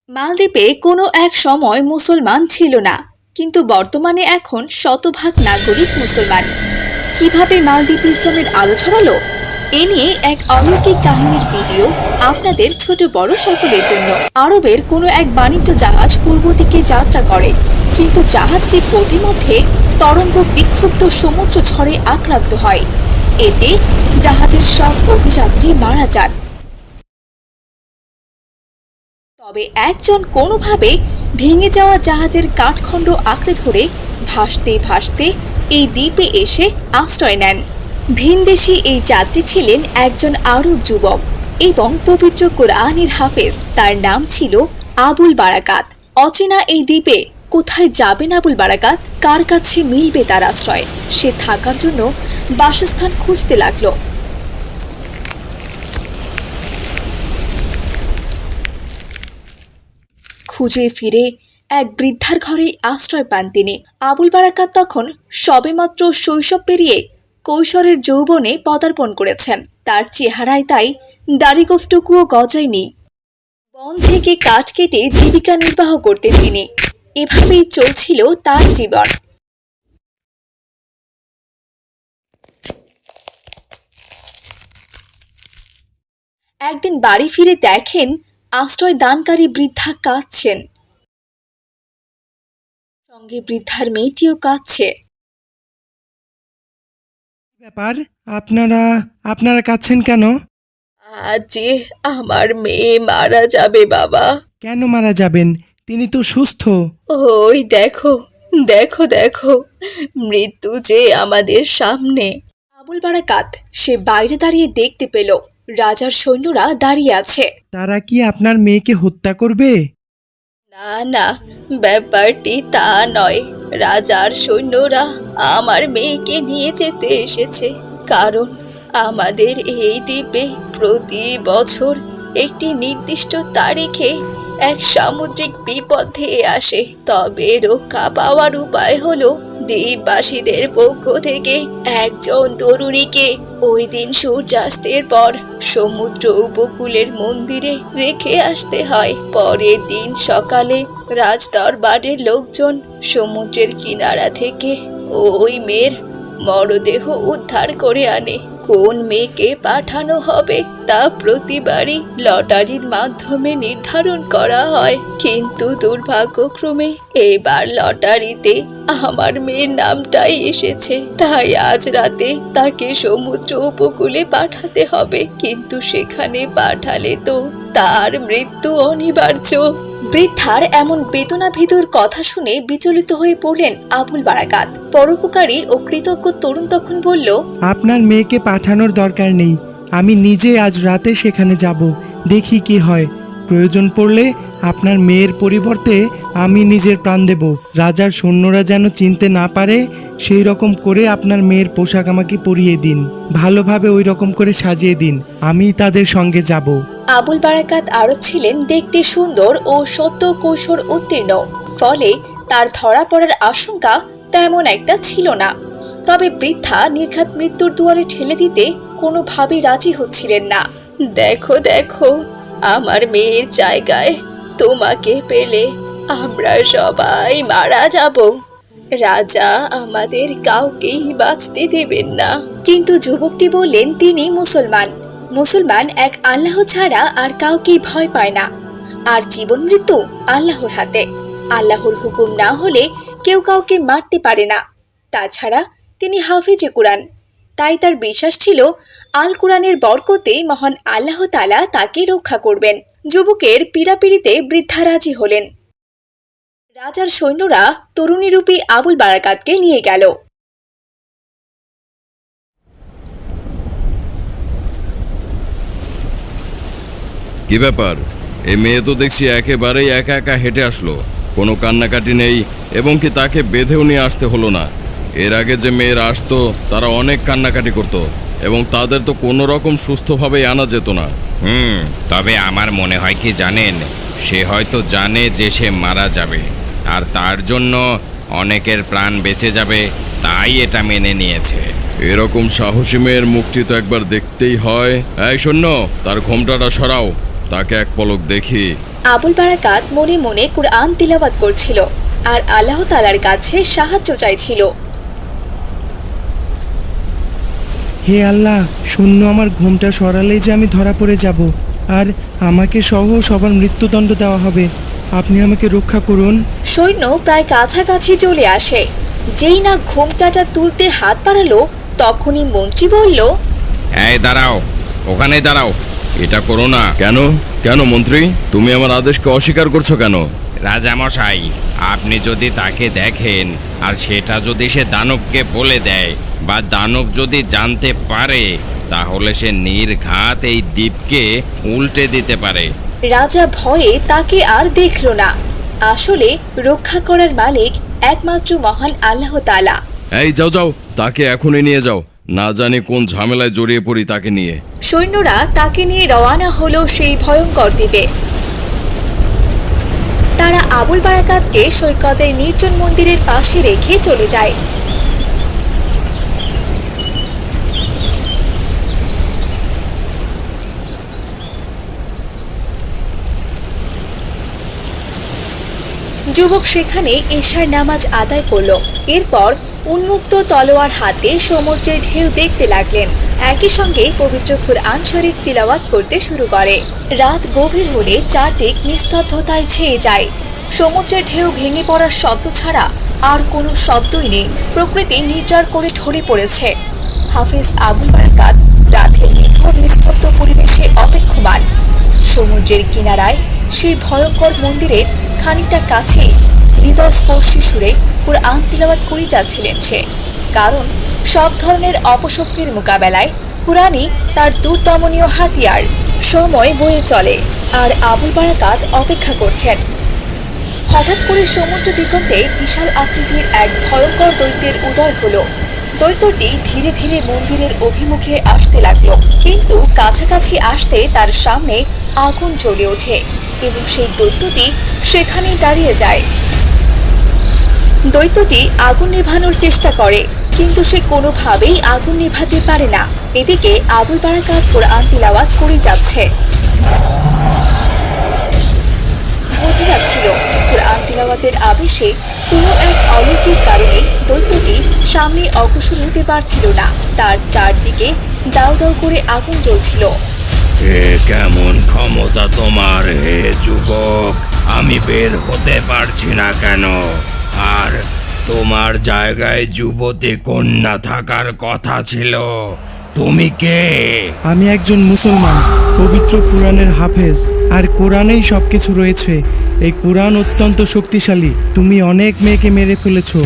মালদ্বীপে কোনো এক সময় মুসলমান ছিল না, কিন্তু বর্তমানে এখন শতভাগ নাগরিক মুসলমান। কিভাবে মালদ্বীপ ইসলামের আলো ছড়ালো, এ নিয়ে এক অলৌকিক কাহিনীর ভিডিও আপনাদের ছোট বড় সকলের জন্য। আরবের কোনো এক বাণিজ্য জাহাজ পূর্ব দিকে যাত্রা করে, কিন্তু জাহাজটি পথিমধ্যে তরঙ্গ বিক্ষুব্ধ সমুদ্র ঝড়ে আক্রান্ত হয়। এতে জাহাজের সব অভিযাত্রী মারা যান। তবে একজন কোনোভাবে ভেঙে যাওয়া জাহাজের কাঠখণ্ড আঁকড়ে ধরে ভাসতে ভাসতে এই দ্বীপে এসে আশ্রয় নেন। ভিনদেশী এই যাত্রী ছিলেন একজন আরব যুবক এবং পবিত্র কোরআনের হাফেজ। তার নাম ছিল আবুল বারাকাত। অচেনা এই দ্বীপে কোথায় যাবেন আবুল বারাকাত? কার কাছে মিলবে তার আশ্রয়? সে থাকার জন্য বাসস্থান খুঁজতে লাগলো। খুঁজে ফিরে এক বৃদ্ধার ঘরে আশ্রয় পান তিনি। আবুল বারাকাত তখন সবেমাত্র শৈশব পেরিয়ে কৈশোরের যৌবনে পদার্পণ করেছেন। তার চেহারায় তাই দাড়িগোঁফটুকুও গজায়নি। বন থেকে কাঠ কেটে জীবিকা নির্বাহ করতেন তিনি। এভাবেই চলছিল তার জীবন। একদিন বাড়ি ফিরে দেখেন আশ্রয় দানকারী বৃদ্ধা কাঁদছেন, সঙ্গে বৃদ্ধার মেয়েটিও কাঁদছে। ব্যাপার, আপনারা কাঁদছেন কেন? আজ আমার মেয়ে মারা যাবে বাবা। কেন মারা যাবেন? তিনি তো সুস্থ। ওই দেখো দেখো দেখো, মৃত্যু যে আমাদের সামনে। আবুল বারাকাত সে বাইরে দাঁড়িয়ে দেখতে পেল রাজার সৈন্যরা দাঁড়িয়ে আছে। তারা কি আপনার মেয়েকে হত্যা করবে? না না, ব্যাপারটি তা নয়। রাজার সৈন্যরা আমার মেয়েকে নিয়ে যেতে এসেছে, কারণ আমাদের এই দ্বীপে প্রতি বছর একটি নির্দিষ্ট তারিখে এক সামুদ্রিক বিপদ ধেয়ে আসে। তবে রক্ষা পাওয়ার উপায় হলো দ্বীপবাসীদের পক্ষ থেকে একজন তরুণীকে ওই দিন সূর্যাস্তের পর সমুদ্র উপকূলের মন্দিরে রেখে আসতে হয়। পরের দিন সকালে রাজদরবারের লোকজন সমুদ্রের কিনারা থেকে ওই মেয়ের মরদেহ উদ্ধার করে আনে। কোন মেয়েকে পাঠানো হবে তা প্রতিবারই লটারির মাধ্যমে নির্ধারণ করা হয়, কিন্তু দুর্ভাগ্যক্রমে এবার লটারিতে আমার মেয়ের নামটাই এসেছে। তাই আজ রাতে তাকে সমুদ্র উপকূলে পাঠাতে হবে, কিন্তু সেখানে পাঠালে তো তার মৃত্যু অনিবার্য। বৃদ্ধার এমন বেদনাভীতুর কথা শুনে বিচলিত হয়ে পড়লেন আবুল বারাকাত। পরোপকারী ও কৃতজ্ঞ তরুণ তখন বলল, আপনার মেয়েকে পাঠানোর দরকার নেই। আমি নিজে আজ রাতে সেখানে যাব, দেখি কি হয়। প্রয়োজন পড়লে আপনার মেয়ের পরিবর্তে আমি নিজের প্রাণ দেব। রাজার সৈন্যরা যেন চিনতে না পারে সেই রকম করে আপনার মেয়ের পোশাক আমাকে পরিয়ে দিন, ভালোভাবে ওই রকম করে সাজিয়ে দিন। আমি তাদের সঙ্গে যাব। আবুল বারাকাত আরও ছিলেন দেখতে সুন্দর ও সদ্য কৈশোর উত্তীর্ণ, ফলে তার ধরা পড়ার আশঙ্কা তেমন একটা ছিল না। তবে বৃদ্ধা নির্ঘাত মৃত্যুর দুয়ারে ঠেলে দিতে কোনোভাবেই রাজি হচ্ছিলেন না। দেখো দেখো, আমার মেয়ের জায়গায় তোমাকে পেলে আমরা সবাই মারা যাব। রাজা আমাদের কাউকেই বাঁচতে দেবেন না। কিন্তু যুবকটি বললেন তিনি মুসলমান এক আল্লাহ ছাড়া আর কাউকে ভয় পায় না, আর জীবন মৃত্যু আল্লাহর হাতে। আল্লাহর হুকুম না হলে কেউ কাউকে মারতে পারে না। তাছাড়া তিনি হাফেজে কুরআন, তাই তার বিশ্বাস ছিল আল কুরআনের বরকতে মহান আল্লাহ তাআলা তাকে রক্ষা করবেন। যুবকের পীড়াপিড়িতে বৃদ্ধা রাজি হলেন। রাজার সৈন্যরা তরুণীরূপী আবুল বারাকাতকে নিয়ে গেল। কি ব্যাপার? এই মেয়ে তো দেখছি একেবারেই একা একা হেঁটে আসলো, কোনো কান্নাকাটি নেই, এবং কি তাকে বেঁধেও নিয়ে আসতে হলো না। এর আগে যে মেয়েরা আসতো তারা অনেক কান্নাকাটি করতো, এবং তাদের তো কোনো রকম সুস্থভাবেই আনা যেত না। তবে আমার মনে হয় কি জানেন, সে হয়তো জানে যে সে মারা যাবে, আর তার জন্য অনেকের প্রাণ বেঁচে যাবে, তাই এটা মেনে নিয়েছে। এরকম সাহসী মেয়ের মুখটি তো একবার দেখতেই হয়। এই শোনো, তার ঘোমটাটা সরাও, তাকে এক পলক দেখি। আবুল বারাকাত মনে মনে কুরআন তিলাওয়াত করছিল আর আল্লাহ তাআলার কাছে সাহায্য চাইছিল। হে আল্লাহ, শূন্য আমার ঘুমটা সরালেই যে আমি ধরা পড়ে যাব, আর আমাকে সহ সবার মৃত্যুদণ্ড দেওয়া হবে। আপনি আমাকে রক্ষা করুন। সৈন্য প্রায় কাছাকাছি চলে আসে। যেই না ঘুমটাটা তুলতে হাত বাড়ালো, তখনই মন্ত্রী বলল, এই দাঁড়াও, ওখানে দাঁড়াও, এটা করো না। কেন কেন মন্ত্রী, তুমি আমার আদেশকে অস্বীকার করছো কেন? রাজামশাই, আপনি যদি তাকে দেখেন আর সেটা যদি সে দানবকে বলে দেয় বা দানব যদি জানতে পারে, তাহলে সে নির্ঘাত এই দ্বীপকে উল্টে দিতে পারে। রাজা ভয়ে তাকে আর দেখল না। আসলে রক্ষা করার মালিক একমাত্র মহান আল্লাহ তাআলা। এই যাও যাও, তাকে এখনই নিয়ে যাও, না জানি কোন ঝামেলায় জড়িয়ে পড়ি তাকে নিয়ে। সৈন্যরা তাকে নিয়ে রওয়ানা হলো সেই ভয়ঙ্কর দ্বীপে। তারা আবুল বারাকাতকে সৈকতের নির্জন মন্দিরের পাশে রেখে চলে যায়। যুবক সেখানে ঈশার নামাজ আদায় করলো। এরপর উন্মুক্ত তলোয়ার হাতে সমুদ্রের ঢেউ দেখতে লাগলেন। একই সঙ্গে পবিত্র কুরআন শরীফ তিলাওয়াত করতে শুরু করে। রাত গভীর হলে চারদিক নিস্তব্ধতায় ছেয়ে যায়। সমুদ্রের ঢেউ ভেঙে পড়ার শব্দ ছাড়া আর কোনো শব্দই নেই। প্রকৃতি নিদ্রার করে ঢলে পড়েছে। হাফেজ আবুল বারাকাত রাতের নিথর নিস্তব্ধ পরিবেশে অপেক্ষমান। সমুদ্রের কিনারায় সেই ভয়ঙ্কর মন্দিরের খানিকটা কাছেই হৃদয়স্পর্শী সুরে কুরআন তিলাওয়াত করে যাচ্ছিলেন সে। কারণ সব ধরনের অপশক্তির মোকাবেলায় কুরআনই তার দুর্দমনীয় হাতিয়ার। সময় বয়ে চলে আর আবুল বারাকাত অপেক্ষা করছেন। হঠাৎ করে সমুদ্র দিগন্তে বিশাল আকৃতির এক ভয়ঙ্কর দৈত্যের উদয় হলো। দৈত্যটি ধীরে ধীরে মন্দিরের অভিমুখে আসতে লাগলো, কিন্তু কাছাকাছি আসতে তার সামনে আগুন জ্বলে ওঠে এবং সেই দৈত্যটি সেখানেই দাঁড়িয়ে যায়। দৈত্যটি আগুন নেভানোর চেষ্টা করে, কিন্তু সে কোনোভাবেই আগুন নেভাতে পারে না। এদিকে আবুল বারাকাত কুরআন তিলাওয়াত করে যাচ্ছে। বোঝা যাচ্ছিল কুরআন তিলাওয়াতের আবেশে কোনো এক অলৌকিক কারণে দৈত্যটি সামনে অগ্রসর হতে পারছিল না। তার চারদিকে দাউ দাউ করে আগুন জ্বলছিল। এ কেমন ক্ষমতা তোমার হে যুবক, আমি বের হতে পারছি না কেন? আর তোমার জায়গায় যুবতী কন্যা থাকার কথা ছিল, তুমি কে? আমি একজন মুসলমান, পবিত্র কোরআনের হাফেজ, আর কোরআনেই সবকিছু রয়েছে। এই কোরআন অত্যন্ত শক্তিশালী। তুমি অনেক মেয়েকে মেরে ফেলেছো।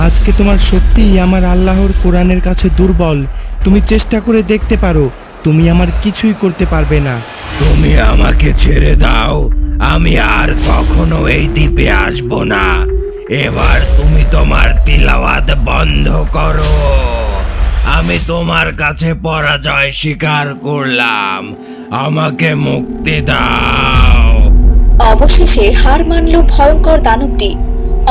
আজকে তোমার সত্যিই আমার আল্লাহর কোরআনের কাছে দুর্বল। তুমি চেষ্টা করে দেখতে পারো, তুমি আমার কিছুই করতে পারবে না। তুমি আমাকে ছেড়ে দাও, আমি আর কখনো এই দ্বীপে আসবো না। এবার তুমি তোমার তিলাওয়াত বন্ধ করো। আমি তোমার কাছে পরাজয় স্বীকার করলাম, আমাকে মুক্তি দাও। অবশেষে হার মানল ভয়ঙ্কর দানবটি।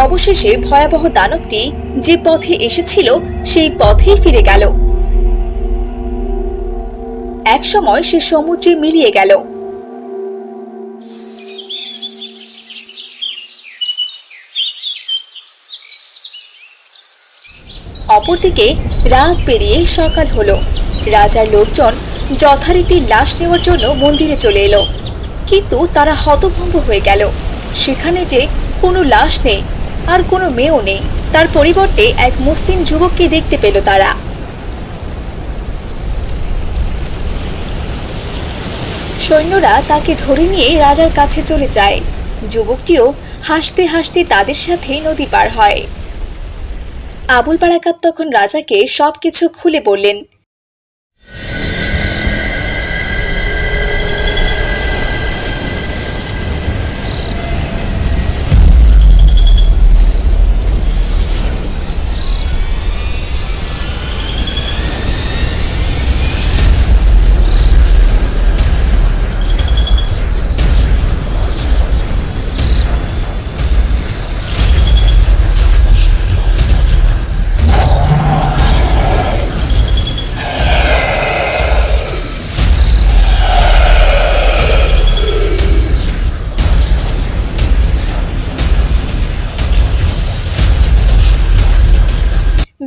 অবশেষে ভয়াবহ দানবটি যে পথে এসেছিল সেই পথেই ফিরে গেল। একসময় সে সমুদ্রে মিলিয়ে গেল। অপরদিকে রাত পেরিয়ে সকাল হলো। রাজার লোকজন যথারীতি লাশ নেওয়ার জন্য মন্দিরে চলে এলো, কিন্তু তারা হতভম্ব হয়ে গেল। সেখানে যে কোনো লাশ নেই আর কোনো মেয়েও নেই। তার পরিবর্তে এক মুসলিম যুবককে দেখতে পেল তারা। সৈন্যরা তাকে ধরে নিয়ে রাজার কাছে চলে যায়। যুবকটিও হাসতে হাসতে তাদের সাথে নদী পার হয়। আবুল বারাকাত তখন রাজাকে সবকিছু খুলে বললেন।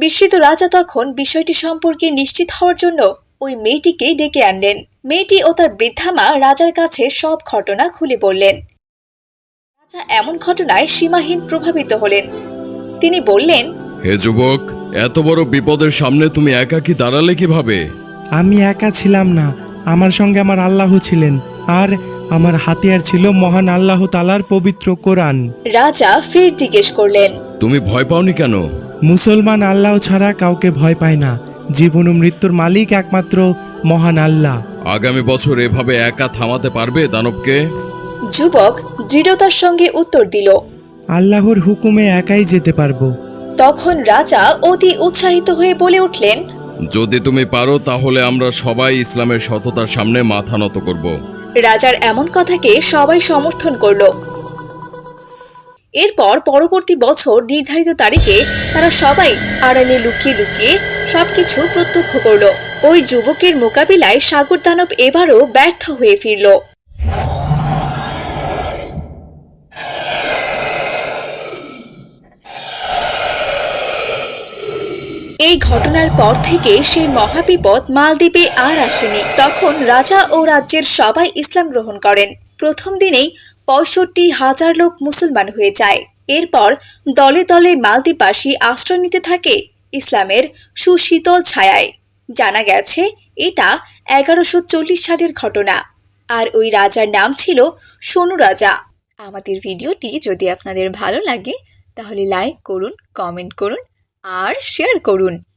বিস্মিত রাজা তখন বিষয়টি সম্পর্কে নিশ্চিত হওয়ার জন্য ওই মেয়েটিকে ডেকে আনলেন। মেয়েটি ও তার বৃদ্ধা মা রাজার কাছে সব ঘটনা খুলে বললেন। রাজা এমন ঘটনায় সীমাহীন প্রভাবিত হলেন। তিনি বললেন, হে যুবক, এত বড় বিপদের সামনে তুমি একাকী দাঁড়ালে কিভাবে? আমি একা ছিলাম না, আমার সঙ্গে আমার আল্লাহ ছিলেন, আর আমার হাতিয়ার ছিল মহান আল্লাহ তাআলার পবিত্র কোরআন। রাজা ফের জিজ্ঞেস করলেন, তুমি ভয় পাওনি কেন? মুসলমান আল্লাহ ছাড়া কাউকে ভয় পায় না। জীবন ও মৃত্যুর মালিক একমাত্র মহান আল্লাহ। আগামী বছর এভাবে একা থামাতে পারবে দানবকে? যুবক দৃঢ়তার সঙ্গে উত্তর দিল। আল্লাহর হুকুমে একাই যেতে পারবো। তখন রাজা অতি উৎসাহিত হয়ে বলে উঠলেন, যদি তুমি পারো তাহলে আমরা সবাই ইসলামের সততার সামনে মাথা নত করব। রাজার এমন কথাকে সবাই সমর্থন করল। এরপর পরবর্তী বছর নির্ধারিত তারিখে তারা সবাই আড়ালে লুকিয়ে লুকিয়ে সবকিছু প্রত্যক্ষ করল। ওই যুবকের মোকাবিলায় সাগর দানব এবারও ব্যর্থ হয়ে ফিরল। এই ঘটনার পর থেকে সেই মহাবিপদ মালদ্বীপে আর আসেনি। তখন রাজা ও রাজ্যের সবাই ইসলাম গ্রহণ করেন। প্রথম দিনেই ৬৫,০০০ লোক মুসলমান হয়ে যায়। এরপর দলে দলে মালদ্বীপবাসী আশ্রয় নিতে থাকে ইসলামের সুশীতল ছায়ায়। জানা গেছে এটা ১১৪০ সালের ঘটনা, আর ওই রাজার নাম ছিল সোনু রাজা। আমাদের ভিডিওটি যদি আপনাদের ভালো লাগে তাহলে লাইক করুন, কমেন্ট করুন আর শেয়ার করুন।